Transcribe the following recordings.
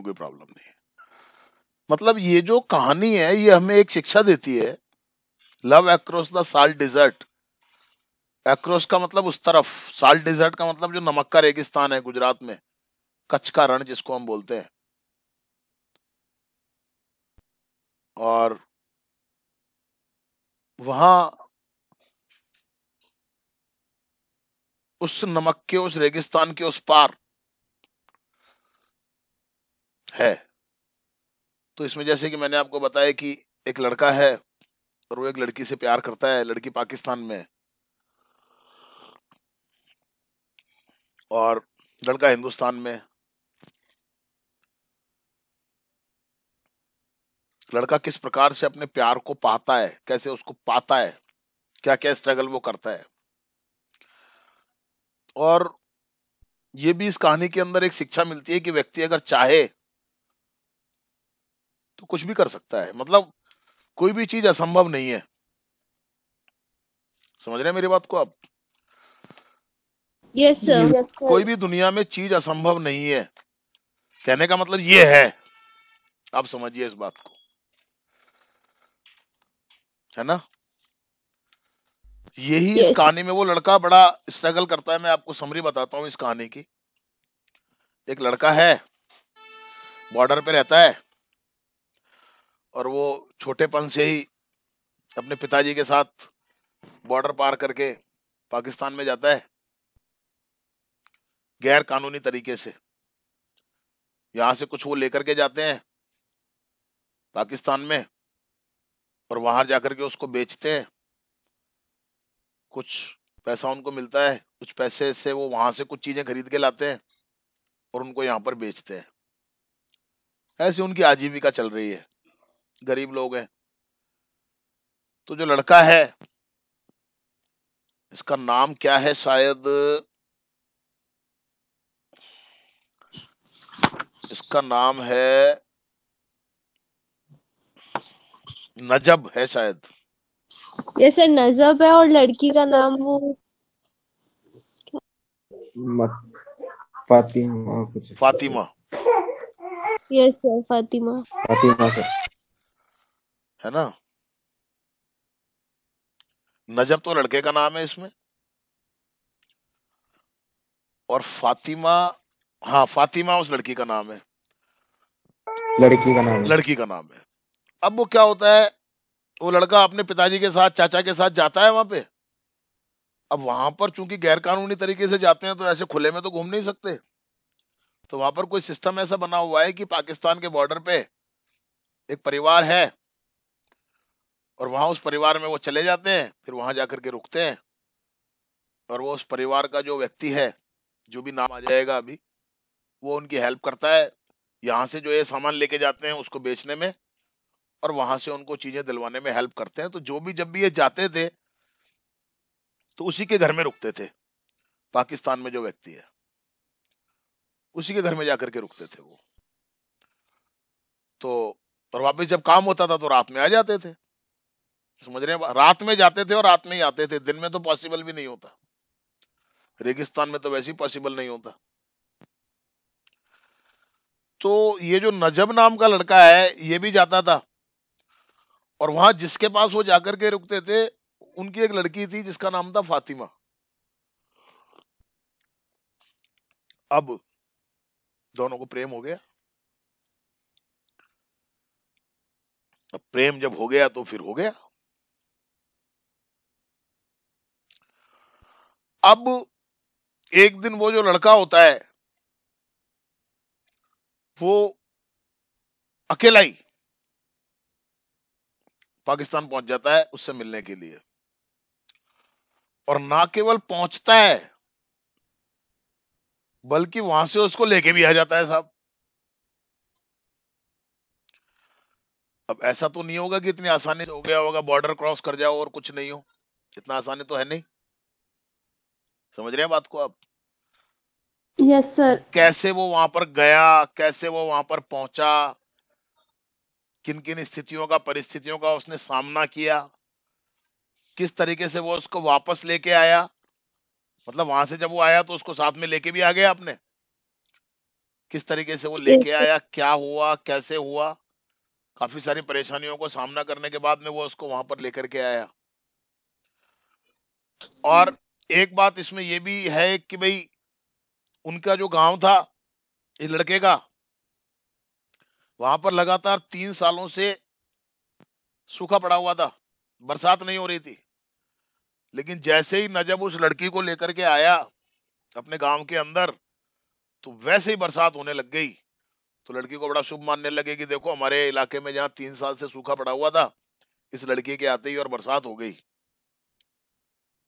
में कोई प्रॉब्लम नहीं है। मतलब ये जो कहानी है ये हमें एक शिक्षा देती है, love across the salt desert. Across का मतलब उस तरफ, साल्ट डिजर्ट का मतलब जो नमक का रेगिस्तान है गुजरात में, कच्छ का रण जिसको हम बोलते हैं। और वहां उस नमक के उस रेगिस्तान के उस पार है। तो इसमें जैसे कि मैंने आपको बताया कि एक लड़का है और वो एक लड़की से प्यार करता है, लड़की पाकिस्तान में है और लड़का हिंदुस्तान में है। लड़का किस प्रकार से अपने प्यार को पाता है, कैसे उसको पाता है, क्या क्या स्ट्रगल वो करता है। और ये भी इस कहानी के अंदर एक शिक्षा मिलती है कि व्यक्ति अगर चाहे तो कुछ भी कर सकता है। मतलब कोई भी चीज असंभव नहीं है। समझ रहे हैं मेरी बात को आप? Yes sir. कोई भी दुनिया में चीज असंभव नहीं है, कहने का मतलब ये है। आप समझिए इस बात को, है ना। यही इस यस। कहानी में वो लड़का बड़ा स्ट्रगल करता है। मैं आपको समरी बताता हूँ इस कहानी की। एक लड़का है, बॉर्डर पे रहता है और वो छोटेपन से ही अपने पिताजी के साथ बॉर्डर पार करके पाकिस्तान में जाता है गैर कानूनी तरीके से। यहाँ से कुछ वो लेकर के जाते हैं पाकिस्तान में और वहां जाकर के उसको बेचते हैं। कुछ पैसा उनको मिलता है, कुछ पैसे से वो वहां से कुछ चीजें खरीद के लाते हैं और उनको यहाँ पर बेचते हैं। ऐसे उनकी आजीविका चल रही है, गरीब लोग हैं। तो जो लड़का है, इसका नाम क्या है, शायद इसका नाम है नजब है शायद। यस सर, नजब है और लड़की का नाम वो फातिमा कुछ। Fatima. Yes sir, Fatima. Fatima sir. है ना। नजब तो लड़के का नाम है इसमें, और फातिमा, हाँ फातिमा उस लड़की का नाम है। लड़की का नाम है। लड़की का नाम है। अब वो क्या होता है, वो लड़का अपने पिताजी के साथ, चाचा के साथ जाता है वहां पे। अब वहां पर चूंकि गैर कानूनी तरीके से जाते हैं तो ऐसे खुले में तो घूम नहीं सकते। तो वहां पर कोई सिस्टम ऐसा बना हुआ है कि पाकिस्तान के बॉर्डर पे एक परिवार है और वहां उस परिवार में वो चले जाते हैं, फिर वहां जाकर के रुकते हैं। और वो उस परिवार का जो व्यक्ति है, जो भी नाम आ जाएगा अभी, वो उनकी हेल्प करता है यहाँ से जो ये सामान लेके जाते हैं उसको बेचने में, और वहां से उनको चीजें दिलवाने में हेल्प करते हैं। तो जो भी जब भी ये जाते थे तो उसी के घर में रुकते थे। पाकिस्तान में जो व्यक्ति है उसी के घर में जाकर के रुकते थे वो। तो और वापस जब काम होता था तो रात में आ जाते थे। समझ रहे हैं, रात में जाते थे और रात में ही आते थे। दिन में तो पॉसिबल भी नहीं होता, रेगिस्तान में तो वैसे ही पॉसिबल नहीं होता। तो ये जो नजब नाम का लड़का है ये भी जाता था और वहां जिसके पास वो जाकर के रुकते थे उनकी एक लड़की थी जिसका नाम था फातिमा। अब दोनों को प्रेम हो गया। अब प्रेम जब हो गया तो फिर हो गया। अब एक दिन वो जो लड़का होता है वो अकेला ही पाकिस्तान पहुंच जाता है उससे मिलने के लिए। और ना केवल पहुंचता है बल्कि वहां से उसको लेके भी आ जाता है साहब। अब ऐसा तो नहीं होगा कि इतनी आसानी से हो गया होगा बॉर्डर क्रॉस कर जाओ और कुछ नहीं हो। इतना आसानी तो है नहीं। समझ रहे हैं बात को आप? Yes sir. कैसे वो वहां पर गया, कैसे वो वहां पर पहुंचा, किन किन स्थितियों का, परिस्थितियों का उसने सामना किया, किस तरीके से वो उसको वापस लेके आया। मतलब वहां से जब वो आया तो उसको साथ में लेके भी आ गया अपने। किस तरीके से वो yes लेके sir. आया, क्या हुआ, कैसे हुआ, काफी सारी परेशानियों को सामना करने के बाद में वो उसको वहां पर लेकर के आया। और एक बात इसमें ये भी है कि भाई उनका जो गांव था इस लड़के का, वहां पर लगातार 3 सालों से सूखा पड़ा हुआ था, बरसात नहीं हो रही थी। लेकिन जैसे ही नजब उस लड़की को लेकर के आया अपने गांव के अंदर, तो वैसे ही बरसात होने लग गई। तो लड़की को बड़ा शुभ मानने लगे कि देखो हमारे इलाके में जहाँ 3 साल से सूखा पड़ा हुआ था, इस लड़की के आते ही और बरसात हो गई।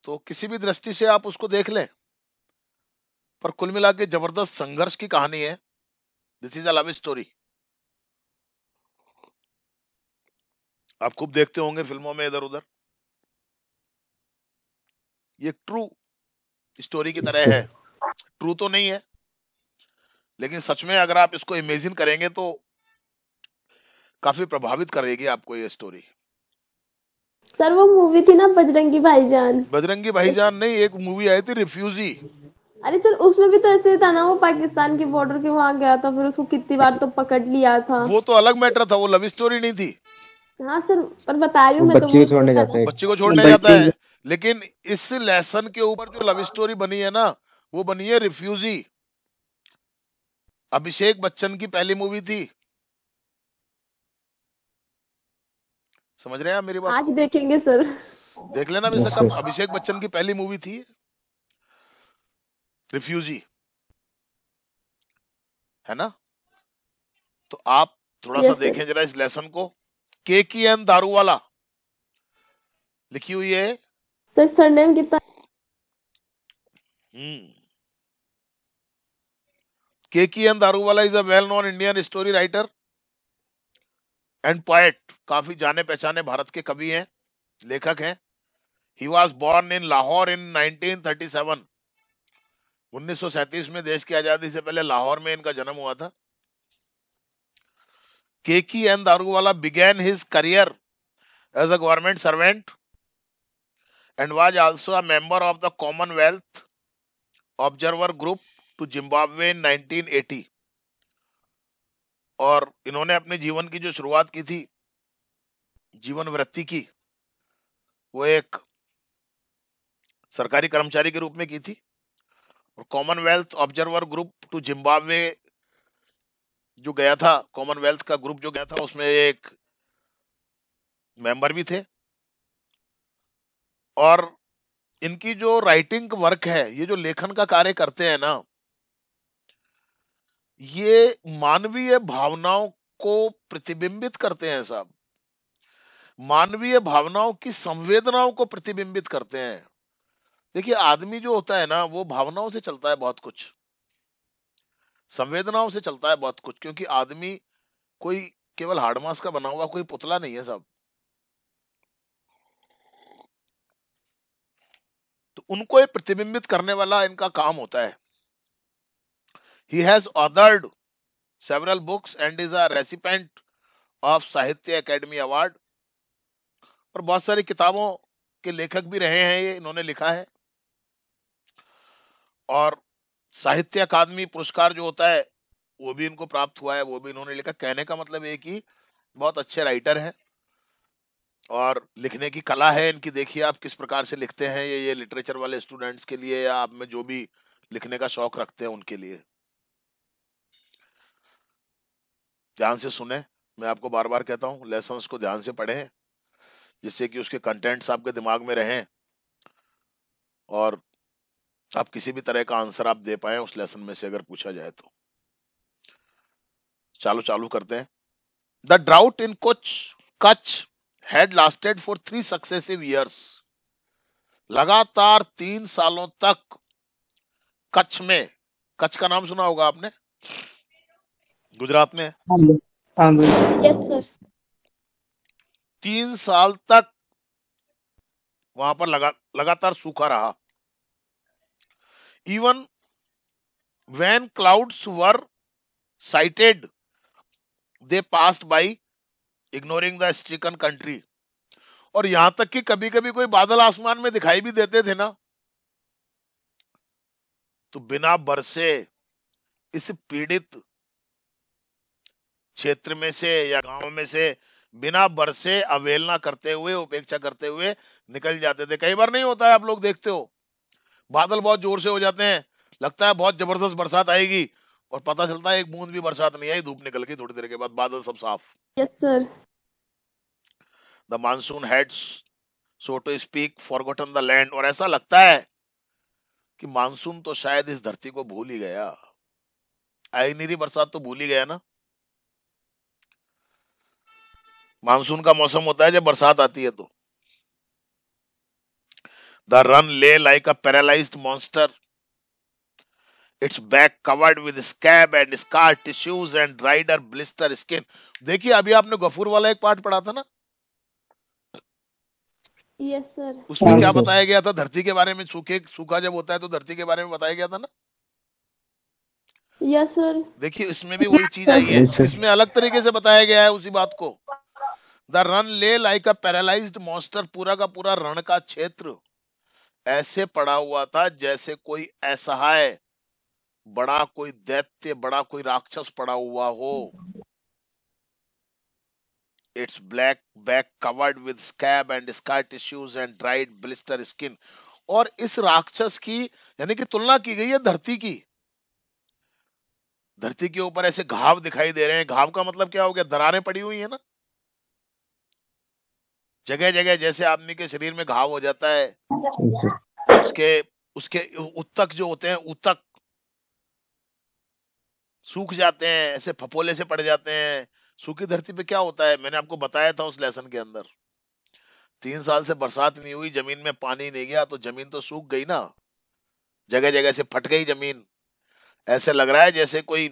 तो किसी भी दृष्टि से आप उसको देख लें, पर कुल मिला के जबरदस्त संघर्ष की कहानी है। This is a love story. आप खूब देखते होंगे फिल्मों में इधर उधर, ये ट्रू स्टोरी की yes तरह sir. है। ट्रू तो नहीं है, लेकिन सच में अगर आप इसको इमेजिन करेंगे तो काफी प्रभावित करेगी आपको ये स्टोरी। सर वो मूवी थी ना बजरंगी भाईजान। बजरंगी भाईजान नहीं, एक मूवी आई थी रिफ्यूजी। अरे सर उसमें भी तो ऐसे था ना, वो पाकिस्तान के बॉर्डर के वहां गया था, फिर उसको कितनी बार तो पकड़ लिया था। वो तो अलग मैटर था, वो लव स्टोरी नहीं थी। हाँ सर, पर बता रही वो हूँ मैं तो, बच्ची वो को छोड़ने था जाता ना। है। बच्चे को छोड़ने जाता है, लेकिन इस लेसन के ऊपर जो लव स्टोरी बनी है ना, वो बनी है रिफ्यूजी। अभिषेक बच्चन की पहली मूवी थी। समझ रहे हैं आप मेरी बात आज को? देखेंगे सर। देख लेना yes बेशक sir. आप, अभिषेक बच्चन की पहली मूवी थी रिफ्यूजी, है ना? तो आप थोड़ा सा यस सर। देखें जरा इस लेसन को। KKN दारूवाला लिखी हुई है। सर सरनेम कितना? KKN Daruwalla is a well known Indian story writer and poet. काफी जाने पहचाने भारत के कवि हैं, लेखक हैं। He was born in Lahore in 1937। 1937 में देश की आजादी से पहले लाहौर में इनका जन्म हुआ था। KKN Daruwalla began his career as a government servant and was also a member of the Commonwealth Observer Group to Zimbabwe in 1980। और इन्होंने अपने जीवन की जो शुरुआत की थी, जीवन वृत्ति की, वो एक सरकारी कर्मचारी के रूप में की थी। और Commonwealth observer group to Zimbabwe जो गया था, कॉमनवेल्थ का ग्रुप जो गया था, उसमें एक मेंबर भी थे। और इनकी जो राइटिंग वर्क है, ये जो लेखन का कार्य करते हैं ना, ये मानवीय भावनाओं को प्रतिबिंबित करते हैं साहब। मानवीय भावनाओं की संवेदनाओं को प्रतिबिंबित करते हैं। देखिए आदमी जो होता है ना, वो भावनाओं से चलता है बहुत कुछ, संवेदनाओं से चलता है बहुत कुछ, क्योंकि आदमी कोई केवल हार्ड मास का बना हुआ कोई पुतला नहीं है साहब। तो उनको ये प्रतिबिंबित करने वाला इनका काम होता है। He has authored several books and is a recipient of साहित्य अकेडमी अवार्ड। और बहुत सारी किताबों के लेखक भी रहे हैं ये, इन्होंने लिखा है। और साहित्य अकादमी पुरस्कार जो होता है वो भी इनको प्राप्त हुआ है, वो भी इन्होंने लिखा। कहने का मतलब है कि बहुत अच्छे राइटर हैं और लिखने की कला है इनकी। देखिए आप किस प्रकार से लिखते हैं, ये लिटरेचर वाले स्टूडेंट्स के लिए या आप में जो भी लिखने का शौक रखते हैं उनके लिए। ध्यान से सुने, मैं आपको बार बार कहता हूँ, लेसन्स को ध्यान से पढ़ें जिससे कि उसके कंटेंट्स आपके दिमाग में रहें और आप किसी भी तरह का आंसर आप दे पाए उस लेसन में से अगर पूछा जाए तो। चालू करते हैं। The drought in Kutch had lasted for 3 successive years। लगातार 3 सालों तक कच्छ में, कच्छ का नाम सुना होगा आपने, गुजरात में। Yes sir. 3 साल तक वहां पर लगातार सूखा रहा। Even when clouds were sighted they passed by ignoring the stricken country। और यहां तक कि कभी कभी कोई बादल आसमान में दिखाई भी देते थे ना, तो बिना बरसे इस पीड़ित क्षेत्र में से या गांव में से बिना बरसे अवहेलना करते हुए, उपेक्षा करते हुए निकल जाते थे। कई बार नहीं होता है, आप लोग देखते हो, बादल बहुत जोर से हो जाते हैं, लगता है बहुत जबरदस्त बरसात आएगी, और पता चलता है एक बूंद भी बरसात नहीं आई, धूप निकल गई थोड़ी देर के बाद, बादल सब साफ। Yes sir. The monsoon had, so to speak, forgotten the land. और ऐसा लगता है कि मानसून तो शायद इस धरती को भूल ही गया, आई नहीं रही बरसात तो भूल ही गया ना। मानसून का मौसम होता है जब बरसात आती है तो। द रन ले like a paralysed monster, it's back covered with scab and scar tissues and dried और ब्लिस्टर स्किन। देखिए अभी आपने गफूर वाला एक पार्ट पढ़ा था ना, यस सर। उसमें क्या बताया गया था धरती के बारे में? सूखा जब होता है तो धरती के बारे में बताया गया था ना। Yes sir. देखिए इसमें भी वही चीज आई है, इसमें अलग तरीके से बताया गया है उसी बात को। द रन ले लाइक अ पैरालाइज्ड मॉन्स्टर, पूरा का पूरा रण का क्षेत्र ऐसे पड़ा हुआ था जैसे कोई असहाय बड़ा कोई दैत्य, बड़ा कोई राक्षस पड़ा हुआ हो। Its black back covered with scab and scar tissues and dried blister skin। और इस राक्षस की यानी कि तुलना की गई है धरती की। धरती के ऊपर ऐसे घाव दिखाई दे रहे हैं। घाव का मतलब क्या हो गया? दरारें पड़ी हुई है ना जगह जगह, जैसे आदमी के शरीर में घाव हो जाता है, उसके उसके उत्तक जो होते हैं, उत्तक सूख जाते हैं, ऐसे फपोले से पड़ जाते हैं। सूखी धरती पे क्या होता है, मैंने आपको बताया था उस लेसन के अंदर, 3 साल से बरसात नहीं हुई, जमीन में पानी नहीं गया, तो जमीन तो सूख गई ना, जगह जगह से फट गई जमीन। ऐसे लग रहा है जैसे कोई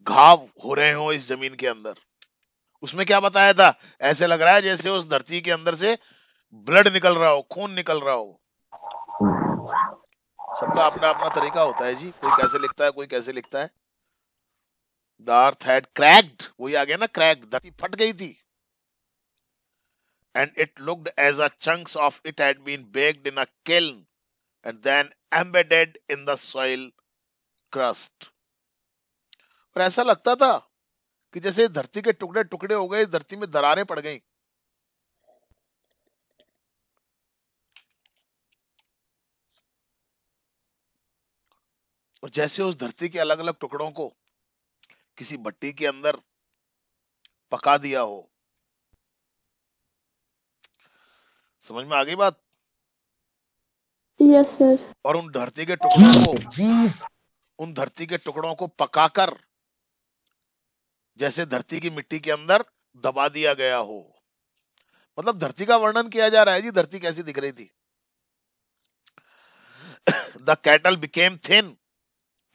घाव हो रहे हो इस जमीन के अंदर। उसमें क्या बताया था? ऐसे लग रहा है जैसे उस धरती के अंदर से ब्लड निकल रहा हो, खून निकल रहा हो। सबका अपना अपना तरीका होता है जी, कोई कैसे लिखता है, कोई कैसे लिखता है। The earth had cracked, वही आ गया ना, क्रैक्ड, धरती फट गई थी। And it looked as a chunks of it had been baked in a kiln and then embedded in the soil crust। और ऐसा लगता था कि जैसे धरती के टुकड़े टुकड़े हो गए, धरती में दरारें पड़ गई। और जैसे उस धरती के अलग अलग टुकड़ों को किसी भट्टी के अंदर पका दिया हो। समझ में आ गई बात? Yes sir. और उन धरती के टुकड़ों को पकाकर जैसे धरती की मिट्टी के अंदर दबा दिया गया हो। मतलब धरती का वर्णन किया जा रहा है जी, धरती कैसी दिख रही थी। The cattle became thin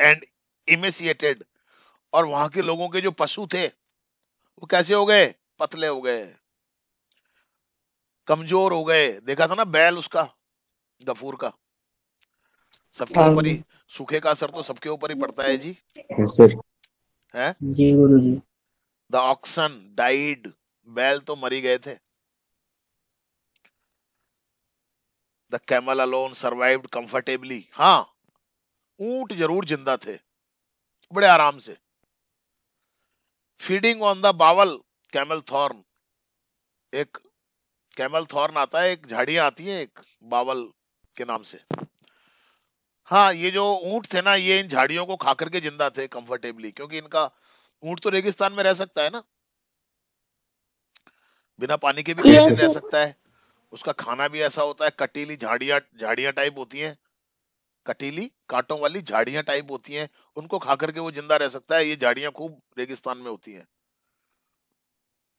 and emaciated. और वहां के लोगों के जो पशु थे वो कैसे हो गए? पतले हो गए, कमजोर हो गए। देखा था ना बैल उसका, गफूर का, सबके ऊपर ही, सूखे का असर तो सबके ऊपर ही पड़ता है जी। सर है जी गुरुजी। द ऑक्सन डाइड, बैल तो मरी गए थे। The camel alone survived comfortably. हाँ, ऊंट जरूर जिंदा थे बड़े आराम से। Feeding on the babul camel thorn, एक कैमल थॉर्न आता है, एक झाड़ियां आती है एक बावल के नाम से। हाँ, ये जो ऊंट थे ना, ये इन झाड़ियों को खाकर के जिंदा थे कंफर्टेबली, क्योंकि इनका ऊंट तो रेगिस्तान में रह सकता है ना, बिना पानी के भी कई दिन रह सकता है। उसका खाना भी ऐसा होता है, कटीली झाड़ियां टाइप होती हैं, कटीली कांटों वाली झाड़ियां टाइप होती हैं, उनको खाकर के वो जिंदा रह सकता है। ये झाड़ियां खूब रेगिस्तान में होती हैं।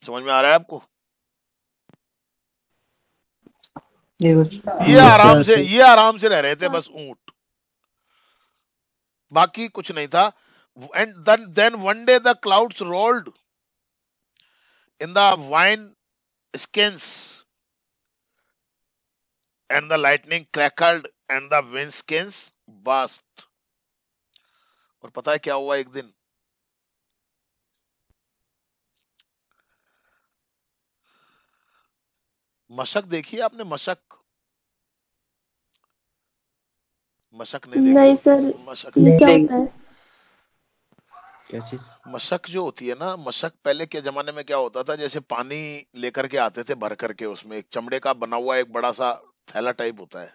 समझ में आ रहा है आपको? ये आराम से रह रहे थे बस ऊंट, बाकी कुछ नहीं था। And then one day the clouds rolled in the wine skins and the lightning crackled and the wind skins burst। और पता है क्या हुआ? एक दिन मशक देखी आपने? मशक नहीं देखी? नहीं सर, मशक ये क्या होता है? क्या चीज? मशक जो होती है ना, मशक पहले के जमाने में क्या होता था, जैसे पानी लेकर के आते थे भर करके, उसमें एक चमड़े का बना हुआ एक बड़ा सा थैला टाइप होता है,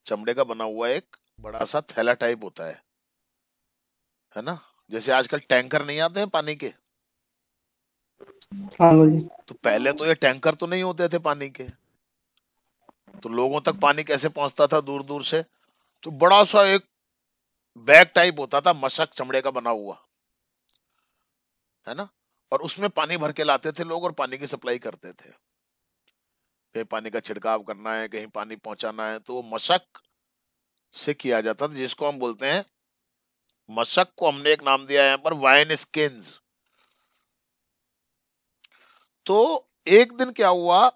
चमड़े का बना हुआ एक बड़ा सा थैला टाइप होता है ना। जैसे आजकल टैंकर नहीं आते हैं पानी के, हाँ बोलिए। तो पहले तो ये टैंकर तो नहीं होते थे पानी के, तो लोगों तक पानी कैसे पहुंचता था दूर दूर से, तो बड़ा सा एक बैग टाइप होता था मशक चमड़े का बना हुआ, है ना। और उसमें पानी भर के लाते थे लोग और पानी की सप्लाई करते थे, कहीं पानी का छिड़काव करना है, कहीं पानी पहुंचाना है, तो वो मशक से किया जाता था, जिसको हम बोलते हैं, मशक को हमने एक नाम दिया है यहाँ पर, वाइन स्किन्स। तो एक दिन क्या हुआ,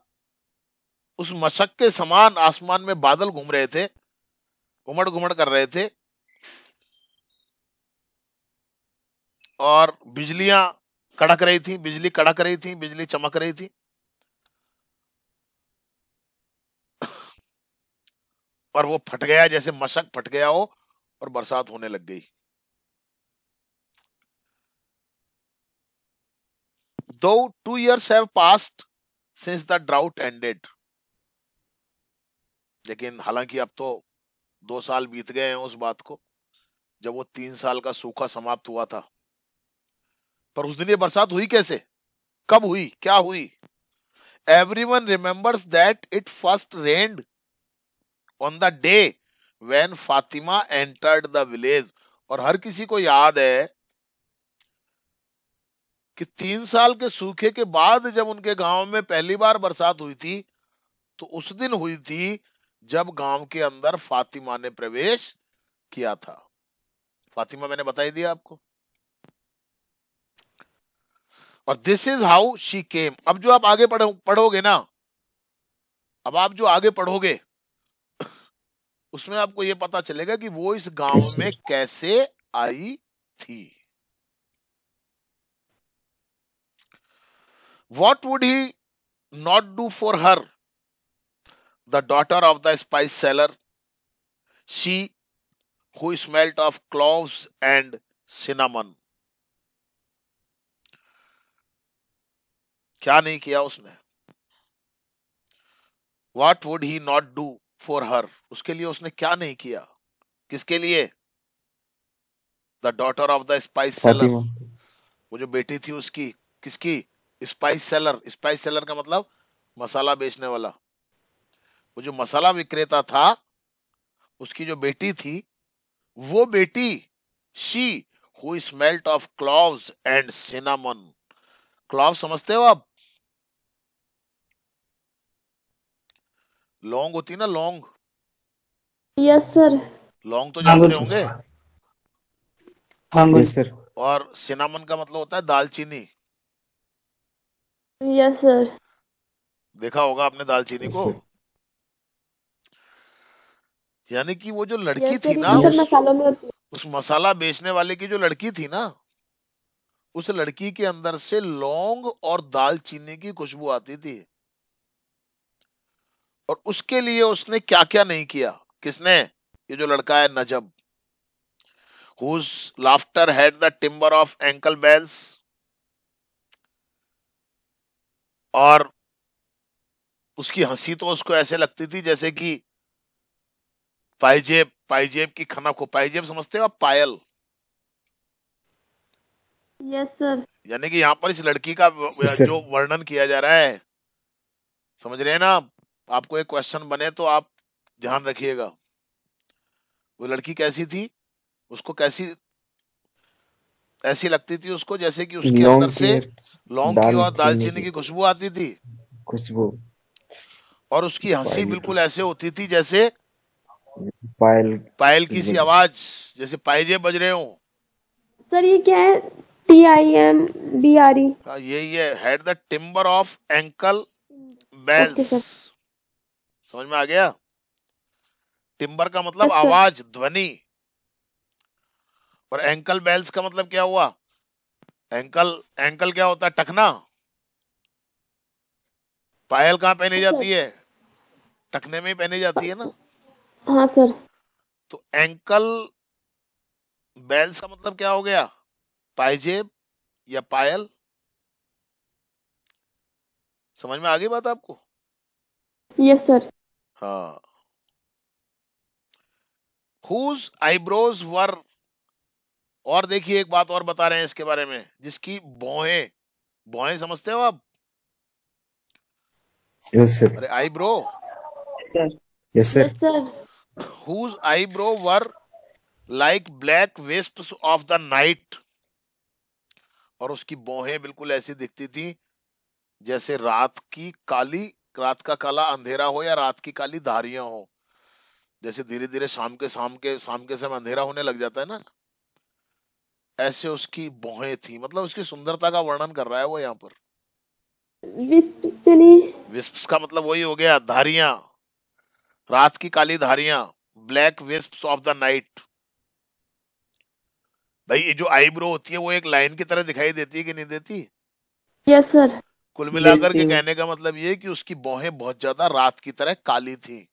उस मशक के समान आसमान में बादल घूम रहे थे, घुमड़ घुमड़ कर रहे थे, और बिजलियां कड़क रही थी, बिजली कड़क रही थी, बिजली चमक रही थी, और वो फट गया, जैसे मशक फट गया हो और बरसात होने लग गई। Though 2 years have passed since the drought ended, लेकिन हालांकि अब तो 2 साल बीत गए हैं उस बात को, जब वो 3 साल का सूखा समाप्त हुआ था। पर उस दिन ये बरसात हुई कैसे, कब हुई, क्या हुई? Everyone remembers that it first rained on the day when Fatima entered the village। और हर किसी को याद है कि 3 साल के सूखे के बाद जब उनके गांव में पहली बार बरसात हुई थी, तो उस दिन हुई थी जब गांव के अंदर फातिमा ने प्रवेश किया था। फातिमा मैंने बता ही दिया आपको। और this is how she came. अब जो आप आगे पढ़ोगे ना, अब आप जो आगे पढ़ोगे उसमें आपको यह पता चलेगा कि वो इस गांव कैसे? में कैसे आई थी। What would he not do for her, the daughter of the spice seller, she who smelt of cloves and cinnamon? क्या नहीं किया उसने? What would he not do for her? उसके लिए उसने क्या नहीं किया? किसके लिए? The daughter of the spice seller, Fatima. वो जो बेटी थी उसकी, किसकी? Spice seller. स्पाइस सेलर का मतलब मसाला बेचने वाला। वो जो मसाला विक्रेता था, उसकी जो बेटी थी, वो बेटी, she who smelt of cloves and cinnamon. Clove समझते हो आप? लौंग होती ना, लौंग। Yes sir. लौंग तो हाँ जानते बोलिए। होंगे। हाँ बोलिए सर। और सिनामन का मतलब होता है दालचीनी। Yes sir. देखा होगा आपने दालचीनी यस को। सर। यानी कि वो जो लड़की यस थी सर, ये ना, तो सर यस। मसालों में होती उस मसाला बेचने वाले की जो लड़की थी ना, उस लड़की के अंदर से लौंग और दालचीनी की खुशबू आती थी। और उसके लिए उसने क्या क्या नहीं किया। किसने? ये जो लड़का है नजब, whose laughter had the timber of ankle bells। और उसकी हंसी तो उसको ऐसे लगती थी जैसे कि पाइजेब, पाइजेब की खनक हो। पाइजेब समझते हो आप? पायल। है। Yes sir. यानी कि यहाँ पर इस लड़की का यस सर। जो वर्णन किया जा रहा है, समझ रहे हैं ना आप? आपको एक क्वेश्चन बने तो आप ध्यान रखिएगा। वो लड़की कैसी थी, उसको कैसी ऐसी लगती थी उसको जैसे कि उसके अंदर लौंग से की, लौंग की और दालचीनी दालचीनी की की खुशबू आती थी। खुशबू। और उसकी हंसी पायल बिल्कुल ऐसे होती थी जैसे पायल पायल की सी आवाज, जैसे पाइजे बज रहे हो। सर ये क्या है? TIMBRE। यही है, had the timbre of ankle okay bells. Sir. समझ में आ गया? टिम्बर का मतलब यस सर। आवाज, ध्वनि। और एंकल बेल्स का मतलब क्या हुआ? एंकल, एंकल क्या होता है? टखना। पायल कहाँ पहनी यस सर। जाती है? टखने में ही पहनी जाती है ना। हाँ सर। तो एंकल बेल्स का मतलब क्या हो गया? पायजेब या पायल? समझ में आ गई बात आपको? Yes sir. हाँ। whose eyebrows were, और देखिए एक बात और बता रहे हैं इसके बारे में, जिसकी भौहें, भौहें समझते हो आप? Yes sir. अरे eyebrow, yes sir. Yes sir. whose eyebrow were like black wisps of the night, और उसकी भौहें बिल्कुल ऐसी दिखती थी जैसे रात की काली, रात का काला अंधेरा हो या रात की काली धारियां हो। जैसे धीरे धीरे शाम के समय अंधेरा होने लग जाता है ना, ऐसे उसकी भौहें थी। मतलब उसकी सुंदरता का वर्णन कर रहा है वो यहाँ पर। विस्प्स का मतलब वही हो गया, धारियां, रात की काली धारियां, ब्लैक विस्प्स ऑफ द नाइट। भाई ये जो आईब्रो होती है वो एक लाइन की तरह दिखाई देती है कि नहीं देती? Yes sir. कुल मिलाकर के कहने का मतलब ये कि उसकी भौहें बहुत ज्यादा रात की तरह काली थी।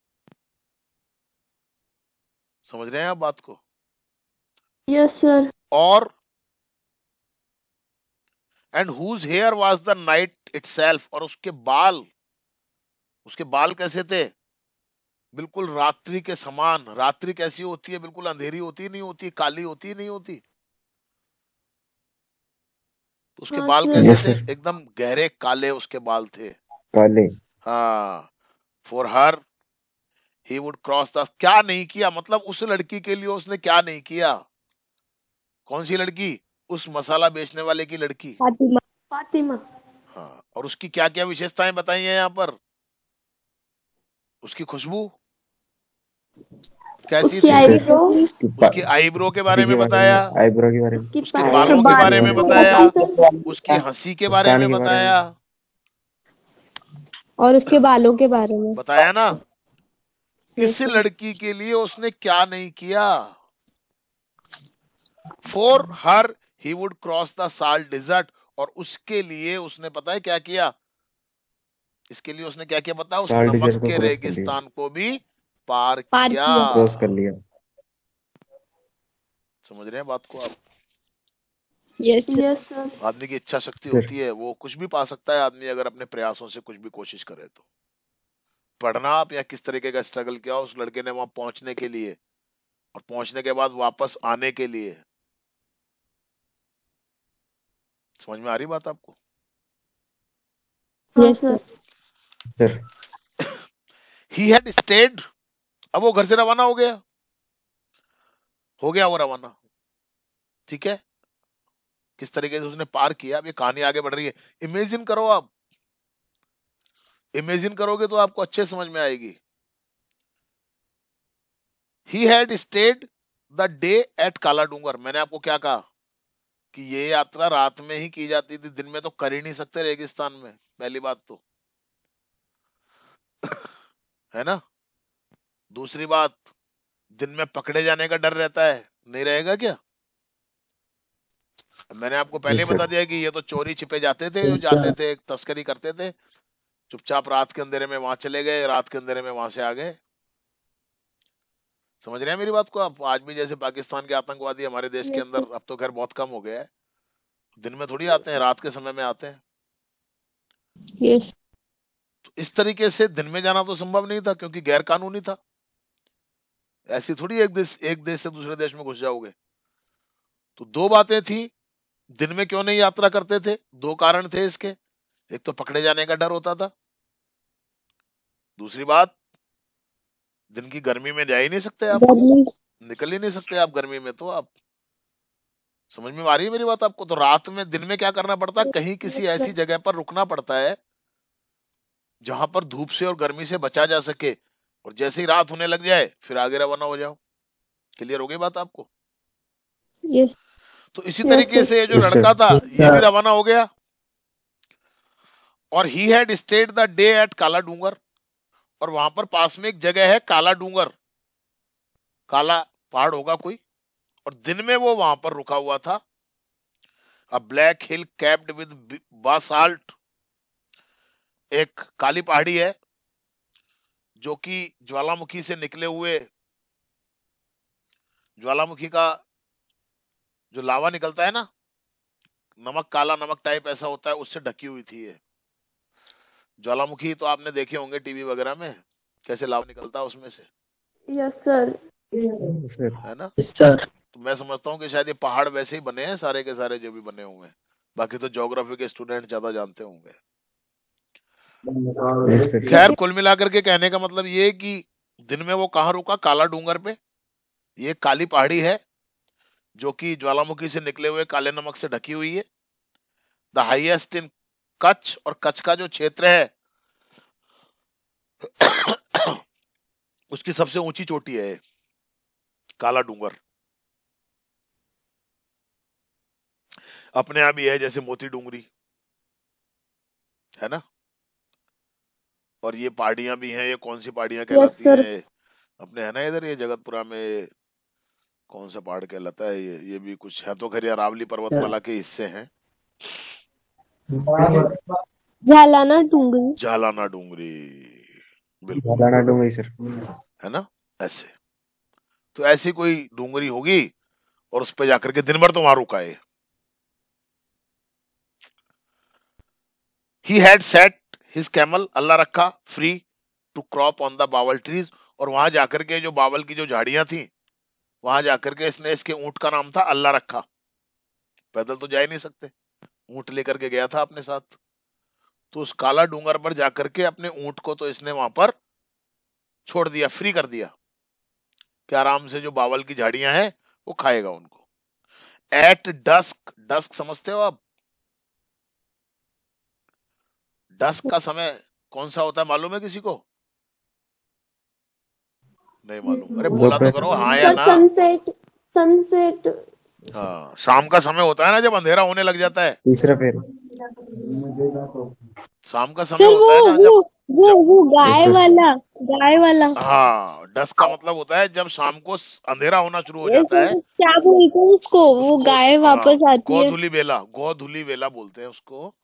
समझ रहे हैं आप बात को? Yes sir. और and whose hair was the night itself, और उसके बाल, उसके बाल कैसे थे? बिल्कुल रात्रि के समान। रात्रि कैसी होती है? बिल्कुल अंधेरी होती नहीं होती, काली होती नहीं होती। तो उसके हाँ बाल सर। कैसे यस थे? सर। एकदम गहरे काले उसके बाल थे। काले। हाँ। For her he would cross the, क्या नहीं किया? मतलब उस लड़की के लिए उसने क्या नहीं किया? कौन सी लड़की? उस मसाला बेचने वाले की लड़की। फातिमा। फातिमा। हाँ। और उसकी क्या क्या विशेषताएं बताई हैं यहाँ पर? उसकी खुशबू कैसी उसकी थी? सर। आईब्रो। उसकी आईब्रो के बारे के में बारे बताया, में, आईब्रो के बारे में, उसकी उसके पायल। बालों के बाल बारे के में बारे बताया, सर। उसकी हंसी के बारे मुस्कान में के बारे में। बताया। और उसके बालों के बारे में। बताया ना? इस यस सर। लड़की के लिए उसने क्या नहीं किया? For her he would cross the salt desert, और उसके लिए उसने पता है क्या किया? इसके लिए उसने क्या किया पता? उस साल्ट नमक डिजर्ट को के क्रॉस कर लिया। रेगिस्तान को भी पार पार किया। किया। क्रॉस कर लिया। समझ रहे हैं बात को आप? Yes sir. Yes sir. आदमी की इच्छा शक्ति सर। होती है, वो कुछ भी पा सकता है आदमी, अगर अपने प्रयासों से कुछ भी कोशिश करे तो। पढ़ना आप या किस तरीके का स्ट्रगल किया उस लड़के ने वहां पहुंचने के लिए, और पहुंचने के बाद वापस आने के लिए। समझ में आ रही बात आपको? हाँ yes sir. Sir. Sir. He had state, अब वो घर से रवाना हो गया वो रवाना। ठीक है, किस तरीके से उसने पार किया, अब ये कहानी आगे बढ़ रही है। इमेजिन करो आप, इमेजिन करोगे तो आपको अच्छे समझ में आएगी। He had state the day at काला डूंगर। मैंने आपको क्या कहा कि ये यात्रा रात में ही की जाती थी, दिन में तो कर ही नहीं सकते रेगिस्तान में, पहली बात तो, है ना? दूसरी बात, दिन में पकड़े जाने का डर रहता है, नहीं रहेगा क्या? मैंने आपको पहले यस ही बता सर। दिया कि ये तो चोरी छिपे जाते थे, जो जाते थे तस्करी करते थे, चुपचाप रात के अंधेरे में वहां चले गए, रात के अंधेरे में वहां से आ गए। समझ रहे हैं मेरी बात को आप? आज भी जैसे पाकिस्तान के आतंकवादी हमारे देश के यस अंदर, सर। अब तो खैर बहुत कम हो गया है, दिन में थोड़ी आते हैं, रात के समय में आते हैं। यस। तो इस तरीके से दिन में जाना तो संभव नहीं था, क्योंकि गैर कानूनी था। ऐसी थोड़ी एक देश से दूसरे देश में घुस जाओगे। तो दो बातें थी, दिन में क्यों नहीं यात्रा करते थे, दो कारण थे इसके। एक तो पकड़े जाने का डर होता था, दूसरी बात, दिन की गर्मी में जा ही नहीं सकते आप, गर्मी। निकल ही नहीं सकते आप गर्मी में। तो आप, समझ में आ रही है मेरी बात आपको? तो रात में, दिन में क्या करना पड़ता है, कहीं किसी यस ऐसी सर। जगह पर रुकना पड़ता है जहां पर धूप से और गर्मी से बचा जा सके, और जैसे ही रात होने लग जाए फिर आगे रवाना हो जाओ। क्लियर हो गई बात आपको? यस। तो इसी यस तरीके सर। से जो यस लड़का सर। था ये भी रवाना हो गया, और he had state the day at काला डूंगर, और वहां पर पास में एक जगह है काला डूंगर, काला पहाड़ होगा कोई, और दिन में वो वहां पर रुका हुआ था। अ black hill capped with Basalt, एक काली पहाड़ी है जो कि ज्वालामुखी से निकले हुए, ज्वालामुखी का जो लावा निकलता है ना, नमक, काला नमक टाइप ऐसा होता है, उससे ढकी हुई थी ये ज्वालामुखी। तो आपने देखे होंगे टीवी वगैरह में कैसे लावा निकलता है उसमें से, यस सर। सर। है ना। सर। तो मैं समझता हूँ कि शायद ये पहाड़ वैसे ही बने हैं सारे के सारे जो भी बने हुए हैं। बाकी तो ज्योग्राफी के स्टूडेंट ज्यादा जानते होंगे। खैर कुल मिलाकर के कहने का मतलब ये कि दिन में वो कहाँ रुका, काला डूंगर पे। ये काली पहाड़ी है जो कि ज्वालामुखी से निकले हुए काले नमक से ढकी हुई है। द हाईएस्ट इन कच्छ, और कच्छ का जो क्षेत्र है उसकी सबसे ऊंची चोटी है काला डूंगर। अपने आप ही है जैसे मोती डूंगरी, है ना। और ये पहाड़ियां भी हैं, ये कौन सी पहाड़ियां कहलाती सर। हैं अपने, है ना इधर ये जगतपुरा में कौन सा पहाड़ कहलाता है ये भी कुछ है तो खैर अरावली पर्वतमाला के हिस्से हैं। झालाना डूंगरी। झालाना डूंगरी, बिल्कुल झालाना डूंगरी सर। है ना। ऐसे तो ऐसी कोई डूंगरी होगी और उस पे जाकर के दिन भर तो वहां रुका है। He had set his camel, अल्लाह रखा, free to crop on the Bawal trees, और वहां जाकर के जो बावल की जो झाड़ियां थी वहां जाकर के इसने इसके ऊंट का नाम था अल्लाह रखा। पैदल तो जा ही नहीं सकते, ऊंट लेकर के गया था अपने साथ। तो उस काला डूंगर पर जाकर के अपने ऊंट को तो इसने वहां पर छोड़ दिया, फ्री कर दिया कि आराम से जो बावल की झाड़ियां हैं वो खाएगा उनको। एट डस्क, डस्क समझते हो आप? डस्क का समय कौन सा होता है मालूम है किसी को? नहीं मालूम? अरे बोला तो करो हाँ या सर ना। Sunset, sunset. हाँ, शाम का समय होता है ना जब अंधेरा होने लग जाता है। तीसरा फेर। शाम का समय सर होता है ना जब वो गाय वाला। हाँ, डस्क का मतलब होता है जब शाम को अंधेरा होना शुरू हो जाता है। क्या बोलते हैं उसको? वो गाय वापस आती है। गोधूली वेला, गोधूली वेला बोलते हैं उसको।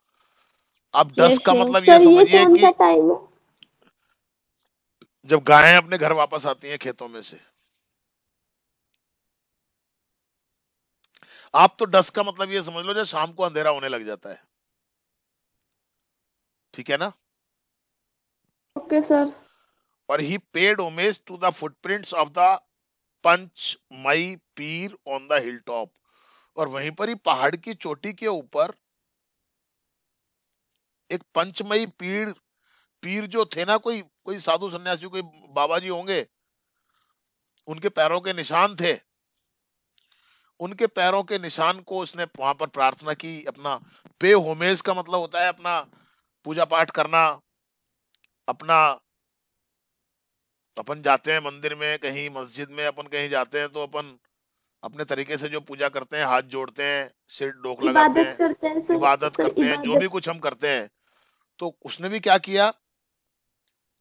अब Yes, डस्क का sir. मतलब ये सर ये समझिए कौन सा कि टाइम है? जब गायें अपने घर वापस आती हैं खेतों में से। आप तो डस्क का मतलब ये समझ लो जब शाम को अंधेरा होने लग जाता है, ठीक है ना। Okay sir. और he paid homage to the footprints of the Panchmai Pir on the hill top, और वहीं पर ही पहाड़ की चोटी के ऊपर एक पंचमई पीर, पीर जो थे ना, कोई साधु सन्यासी, कोई बाबा जी होंगे, उनके पैरों के निशान थे। उनके पैरों के निशान को उसने वहां पर प्रार्थना की। अपना पे होमेज का मतलब होता है अपना पूजा पाठ करना। अपना अपन जाते हैं मंदिर में, कहीं मस्जिद में अपन कहीं जाते हैं तो अपन अपने तरीके से जो पूजा करते हैं, हाथ जोड़ते हैं, सिर डोक लगाते इबादत हैं, करते हैं सर। इबादत सर करते हैं, जो भी इबादत। कुछ हम करते हैं। तो उसने भी क्या किया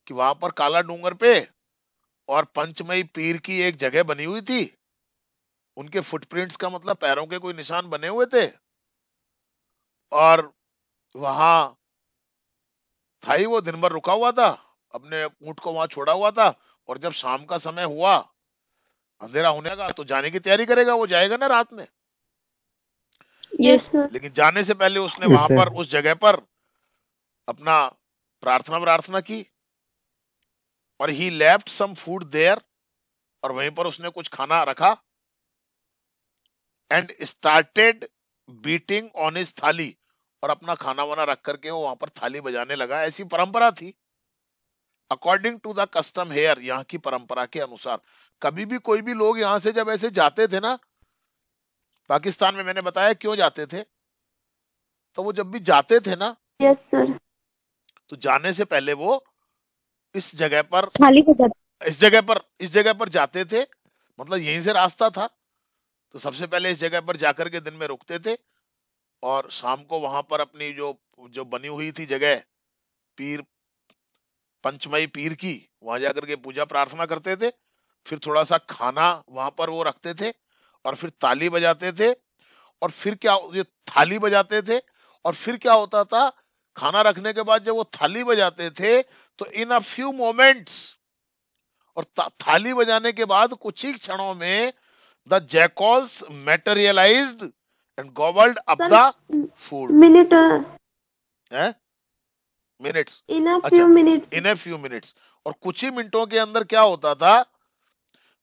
कि वहां पर काला डूंगर पे और पंचमई पीर की एक जगह बनी हुई थी, उनके फुटप्रिंट्स का मतलब पैरों के कोई निशान बने हुए थे, और वहां था ही वो दिन भर रुका हुआ था, अपने ऊंट को वहां छोड़ा हुआ था। और जब शाम का समय हुआ, अंधेरा होने का, तो जाने की तैयारी करेगा, वो जाएगा ना रात में। Yes. लेकिन जाने से पहले उसने Yes, वहां sir. पर उस जगह पर अपना प्रार्थना की। और ही लेफ्ट सम फूड देयर, और वहीं पर उसने कुछ खाना रखा। And started beating on his थाली, और अपना खाना वाना रख करके वो वहां पर थाली बजाने लगा। ऐसी परंपरा थी according to the custom here, यहाँ की परंपरा के अनुसार। कभी भी कोई भी लोग यहाँ से जब ऐसे जाते थे ना, पाकिस्तान में, मैंने बताया क्यों जाते थे, तो वो जब भी जाते थे ना, यस सर। तो जाने से पहले वो इस जगह पर थाली बजाते। इस जगह पर जाते थे, मतलब यहीं से रास्ता था। तो सबसे पहले इस जगह पर जाकर के दिन में रुकते थे, और शाम को वहां पर अपनी जो जो बनी हुई थी जगह पीर, पंचमई पीर की, वहां जाकर के पूजा प्रार्थना करते थे। फिर थोड़ा सा खाना वहां पर वो रखते थे, और फिर ताली बजाते थे। और फिर क्या, ये थाली बजाते थे, और फिर क्या होता था, खाना रखने के बाद जब वो थाली बजाते थे तो इन अ फ्यू मोमेंट्स, और थाली बजाने के बाद कुछ ही क्षणों में The jackals materialized and gobbled up sir the food. Minute है मिनट्स, इन अ अच्छा few minutes. In a few minutes. और कुछ ही मिनटों के अंदर क्या होता था,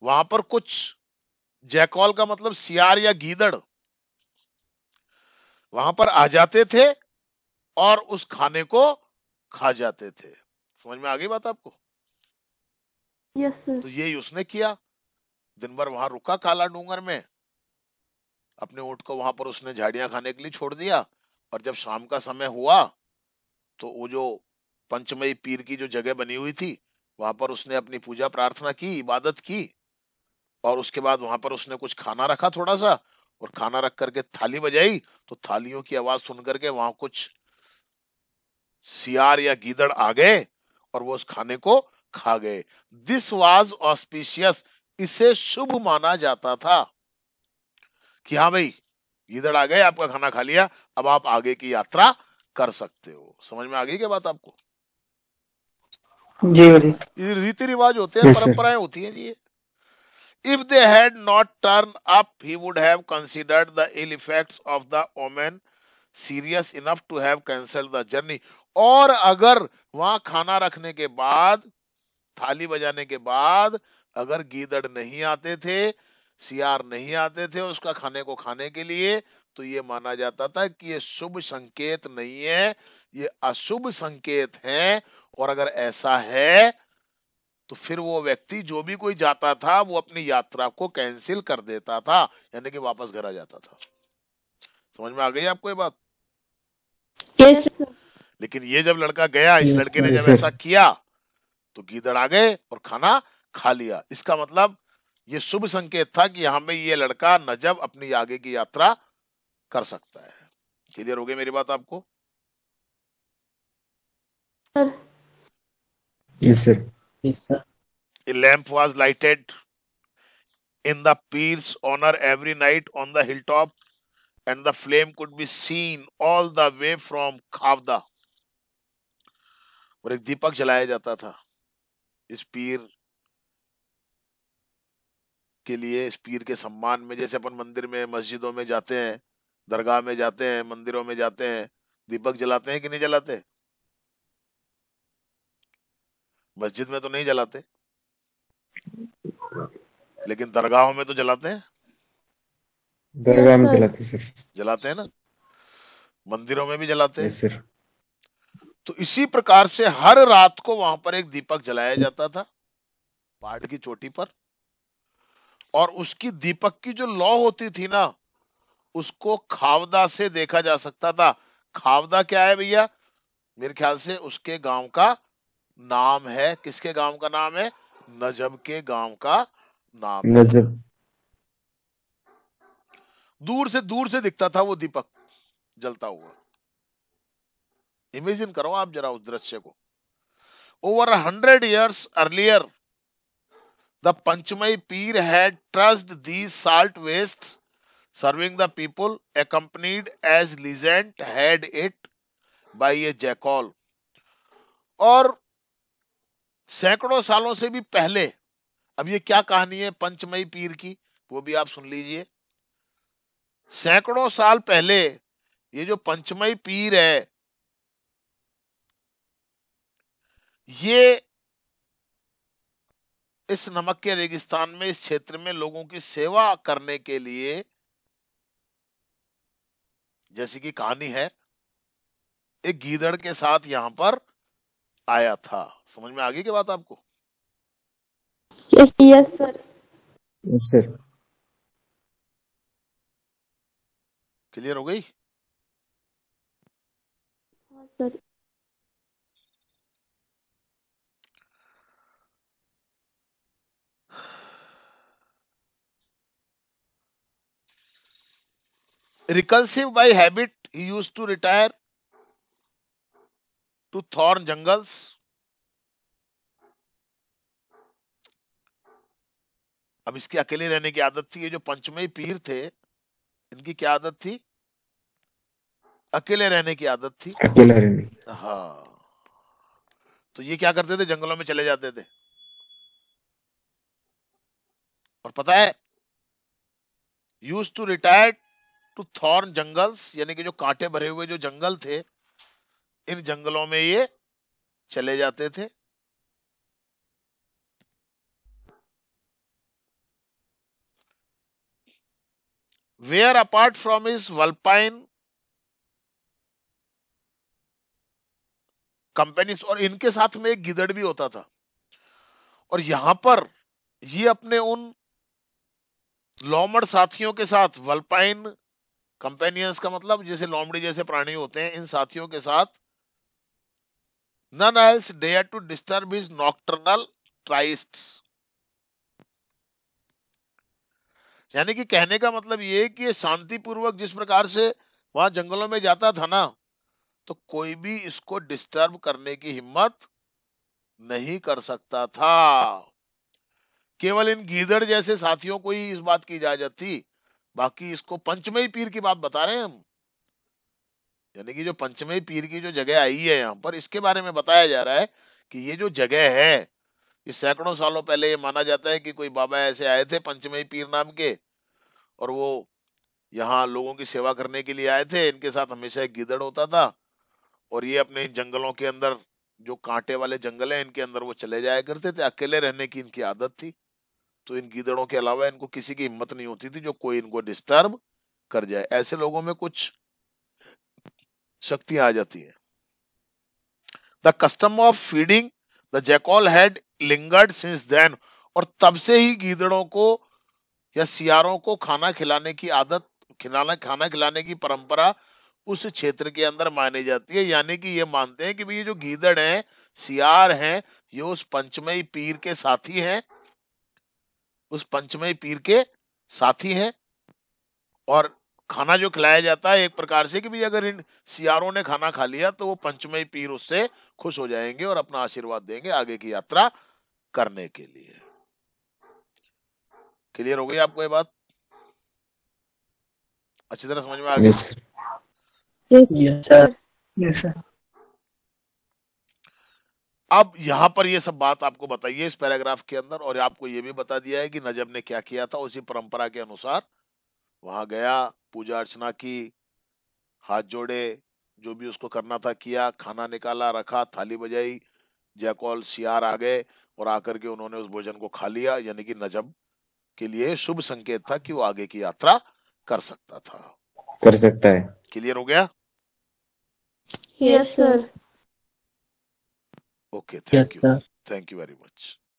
वहां पर कुछ जैकॉल का मतलब सियार या गीदड़ वहां पर आ जाते थे और उस खाने को खा जाते थे। समझ में आ गई बात आपको? Yes sir. तो यही उसने किया, दिन भर वहां रुका काला डूंगर में, अपने ऊंट को वहां पर उसने झाड़ियां खाने के लिए छोड़ दिया। और जब शाम का समय हुआ तो वो जो पंचमई पीर की जो जगह बनी हुई थी वहां पर उसने अपनी पूजा प्रार्थना की, इबादत की। और उसके बाद वहां पर उसने कुछ खाना रखा थोड़ा सा, और खाना रख करके थाली बजाई, तो थालियों की आवाज सुन करके वहां कुछ सियार या गीदड़ आ गए और वो उस खाने को खा गए। दिस वाज ऑस्पिशियस, इसे शुभ माना जाता था कि हाँ भाई गीदड़ आ गए, आपका खाना खा लिया, अब आप आगे की यात्रा कर सकते हो। समझ में आ गई क्या बात आपको? जी गुरुजी। ये रीति रिवाज होते हैं, यस सर। परंपराएं होती हैं जी ये। If they had not turned up, he would have considered the ill effects of the omen serious enough to have cancelled the journey. और अगर वहां खाना रखने के बाद, थाली बजाने के बाद, अगर गीदड़ नहीं आते थे, सियार नहीं आते थे उसका खाने को खाने के लिए, तो ये माना जाता था कि ये शुभ संकेत नहीं है, ये अशुभ संकेत है। और अगर ऐसा है तो फिर वो व्यक्ति जो भी कोई जाता था वो अपनी यात्रा को कैंसिल कर देता था, यानी कि वापस घर आ जाता था। समझ में आ गई आपको ये बात? Yes yes sir. लेकिन ये जब लड़का गया, इस लड़के ने जब सर। ऐसा किया तो गीदड़ आ गए और खाना खा लिया। इसका मतलब ये शुभ संकेत था कि यहाँ पे ये लड़का नजब अपनी आगे की यात्रा कर सकता है। क्लियर हो गई मेरी बात आपको? Sir yes sir. Yes sir. A lamp was lighted in the Peer's honor every night on the hilltop, and the flame could be seen all the way from Khavda. और एक दीपक जलाया जाता था इस पीर के लिए, इस पीर के सम्मान में। जैसे अपन मंदिर में, मस्जिदों में जाते हैं, दरगाह में जाते हैं, मंदिरों में जाते हैं, दीपक जलाते हैं कि नहीं जलाते? मस्जिद में तो नहीं जलाते, लेकिन दरगाहों में तो जलाते हैं। दरगाह में यस सर। जलाते सर। जलाते हैं ना, मंदिरों में भी जलाते हैं। Yes sir. तो इसी प्रकार से हर रात को वहां पर एक दीपक जलाया जाता था पहाड़ की चोटी पर। और उसकी दीपक की जो लौ होती थी ना, उसको खावदा से देखा जा सकता था। खावदा क्या है भैया? मेरे ख्याल से उसके गांव का नाम है। किसके गांव का नाम है? नजब के गांव का नाम है। नजब। दूर से दिखता था वो दीपक जलता हुआ। इमेजिन करो आप जरा उस दृश्य को। Over 100 years earlier, the Panchmai Peer had trussed these salt wastes, serving the people, accompanied as legend had it by a jackal. और सैकड़ों सालों से भी पहले, अब ये क्या कहानी है पंचमई पीर की, वो भी आप सुन लीजिए। सैकड़ों साल पहले ये जो पंचमई पीर है, ये इस नमक के रेगिस्तान में, इस क्षेत्र में लोगों की सेवा करने के लिए, जैसी की कहानी है, एक गीदड़ के साथ यहां पर आया था। समझ में आ गई क्या बात आपको? Yes yes sir. Yes sir. Clear हो गई? हाँ sir. Reclusive by habit, he used to retire to thorn jungles. अब इसकी अकेले रहने की आदत थी। ये जो पंचमई पीर थे, इनकी क्या आदत थी? अकेले रहने की आदत थी। अकेला रहने। हाँ, तो ये क्या करते थे? जंगलों में चले जाते थे। और पता है used to retire to thorn jungles, यानी कि जो कांटे भरे हुए जो जंगल थे, इन जंगलों में ये चले जाते थे। वेयर अपार्ट फ्रॉम हिज वल्पाइन कंपेनीज, और इनके साथ में एक गिदड़ भी होता था। और यहां पर ये अपने उन लोमड़ साथियों के साथ, वल्पाइन कंपेनियंस का मतलब जैसे लोमड़ी जैसे प्राणी होते हैं, इन साथियों के साथ none else dare to disturb his nocturnal trysts, यानी कि कहने का मतलब ये है कि ये शांतिपूर्वक जिस प्रकार से वहां जंगलों में जाता था ना, तो कोई भी इसको डिस्टर्ब करने की हिम्मत नहीं कर सकता था। केवल इन गीदड़ जैसे साथियों को ही इस बात की इजाजत थी, बाकी इसको पंचमई पीर की बात बता रहे हैं हम, यानी कि जो पंचमई पीर की जो जगह आई है यहाँ पर, इसके बारे में बताया जा रहा है कि ये जो जगह है, ये सैकड़ों सालों पहले ये माना जाता है कि कोई बाबा ऐसे आए थे पंचमई पीर नाम के, और वो यहाँ लोगों की सेवा करने के लिए आए थे। इनके साथ हमेशा एक गीदड़ होता था, और ये अपने इन जंगलों के अंदर, जो कांटे वाले जंगल हैं, इनके अंदर वो चले जाया करते थे। अकेले रहने की इनकी आदत थी, तो इन गीदड़ों के अलावा इनको किसी की हिम्मत नहीं होती थी जो कोई इनको डिस्टर्ब कर जाए। ऐसे लोगों में कुछ शक्तियां आ जाती है। The custom of feeding the jackal had lingered since then, और तब से ही गीदड़ों को या सियारों को खाना खिलाने की आदत, खाना खिलाने की परंपरा उस क्षेत्र के अंदर मानी जाती है। यानी कि ये मानते हैं कि भाई ये जो गीदड़ हैं, सियार हैं, ये उस पंचमई पीर के साथी हैं, उस पंचमई पीर के साथी हैं। और खाना जो खिलाया जाता है एक प्रकार से कि भाई अगर इन सियारों ने खाना खा लिया तो वो पंचमई पीर उससे खुश हो जाएंगे और अपना आशीर्वाद देंगे आगे की यात्रा करने के लिए। क्लियर हो गई आपको ये बात? अच्छी तरह समझ में आ गई? Yes sir. Yes sir. अब यहाँ पर ये सब बात आपको बताइए इस पैराग्राफ के अंदर, और आपको ये भी बता दिया है कि नजब ने क्या किया था। उसी परंपरा के अनुसार वहां गया, पूजा अर्चना की, हाथ जोड़े, जो भी उसको करना था किया, खाना निकाला, रखा, थाली बजाई, जैकॉल सियार आ गए और आकर के उन्होंने उस भोजन को खा लिया। यानी कि नजब के लिए शुभ संकेत था कि वो आगे की यात्रा कर सकता था, कर सकता है। क्लियर हो गया? Yes sir. Okay, thank you very much.